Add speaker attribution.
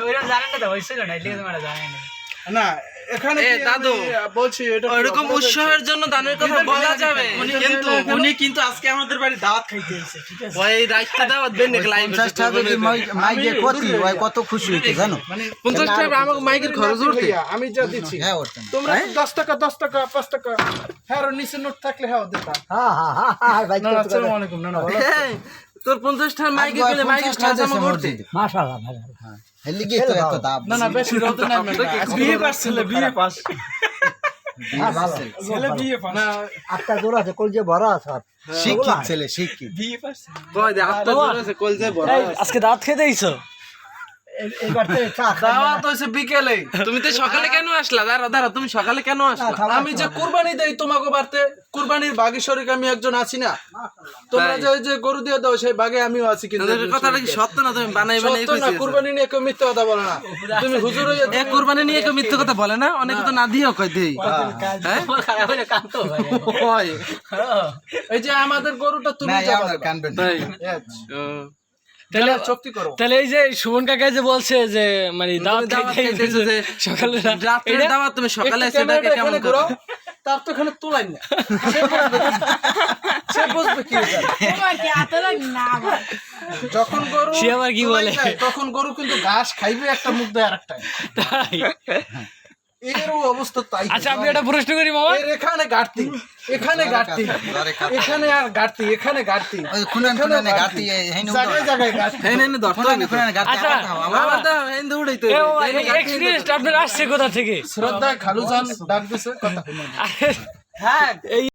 Speaker 1: ওইরকম জানেন না তো হইছে না এদিকে তোমরা জানেন
Speaker 2: না এখানে দাদু বলছি এটা
Speaker 3: এরকম উৎসাহের জন্য দানের কথা বলা যাবে
Speaker 2: কিন্তু উনি কিন্তু আজকে আমাদের বাড়ি দাওয়াত খাইতে এসেছে ঠিক আছে
Speaker 3: ওই রাইটটা দাওয়াত দেন নাকি লাইভ
Speaker 4: 50 টাকা যদি মাইকে কতি ওই কত খুশি হইতে জানো
Speaker 3: 50 টাকা আমাকে মাইকের খরচ উঠতে
Speaker 2: আমি যা দিচ্ছি
Speaker 4: হ্যাঁ ওরটা
Speaker 2: তোমরা 10 টাকা 5 টাকা হ্যাঁ আর নিচে নোট থাকলে হ্যাঁ দিতা
Speaker 4: হ্যাঁ হ্যাঁ হ্যাঁ ভাই
Speaker 2: না আসসালামু আলাইকুম না বলো
Speaker 3: তোর 50 টাকা মাইকে গেলে মাইকের খরচ আমাকে উঠতে
Speaker 4: মাশাআল্লাহ মাশাআল্লাহ হ্যাঁ হেলিগে তো এত দাম
Speaker 2: না বেশি রোদ না বিয়ে পাস ছেলে বিয়ে পাস
Speaker 4: হ্যাঁ ভালো
Speaker 2: ছেলে বিয়ে পাস না
Speaker 4: আটটা জোড়া আছে কল যে ভরা আছে শিক্ষিত ছেলে শিক্ষিত
Speaker 2: বিয়ে পাস
Speaker 3: কই দে আটটা জোর আছে কল যায় বড়
Speaker 1: আজকে দাঁত খেতে আইছো
Speaker 4: এইবার তো চা
Speaker 2: দাওয়াত হইছে বিকেলে
Speaker 3: তুমি তো সকালে কেন আসলা দাঁড়া তুমি সকালে কেন আসলা
Speaker 2: আমি যে কুরবানি দেই তোমাকে বাড়তে কুরবানির বাগী শরীক আমি একজন আছি না তোমরা যে গরু দিয়ে দাও সেই বাগে আমিও আছি কিন্তু
Speaker 3: তোদের কথাটা কি সত্য না তুমি বানাই বানাই
Speaker 2: সত্য না কুরবানি নিয়ে কেউ মিথ্যা কথা বলে না তুমি হুজুর হইয়া
Speaker 3: এক কুরবানি নিয়ে কেউ মিথ্যে কথা বলে না অনেকে তো না দিয়েও কয় দেই হ্যাঁ
Speaker 1: খারাপ হইলে কাঁদতো ভাই
Speaker 3: কয়
Speaker 2: এই যে আমাদের গরুটা তুমি
Speaker 4: না
Speaker 2: যাবা
Speaker 4: আমরা কানবেন
Speaker 3: তাই
Speaker 2: তাহলে চুক্তি করো
Speaker 1: তাহলে এই যে সুমন কাকা যে বলছে যে মানে দাওয়াত খাইতে
Speaker 3: যে
Speaker 1: সকালে
Speaker 3: রাতের দাওয়াত তুমি সকালে সেটাকে কেমন করো
Speaker 2: তার তো এখানে তোলাই না সে বুঝবে কি যখন গরু
Speaker 1: সে আবার কি বলে?
Speaker 2: তখন গরু কিন্তু ঘাস খাইবে একটা মুখ দেয় আরেকটা
Speaker 1: তাই
Speaker 2: এরও অবস্থা তাই
Speaker 1: আচ্ছা আমি একটা প্রশ্ন করি মামা
Speaker 2: এর এখানে ঘাটতি এখানে ঘাটতি এখানে আর ঘাটতি এখানে ঘাটতি
Speaker 4: ওই খুনান গাতি হেনু
Speaker 2: জায়গায় জায়গায় ঘাটতি
Speaker 3: এই নে দশ
Speaker 4: খুনান গাতি
Speaker 1: আচ্ছা
Speaker 3: আমার দা হিন্দু উড়াই তো
Speaker 1: এক্সপিরিয়েন্স আপনার আসছে কোথা থেকে
Speaker 2: শ্রদ্ধা খালুজান ডাক দিছে কথা
Speaker 1: হ্যাঁ এই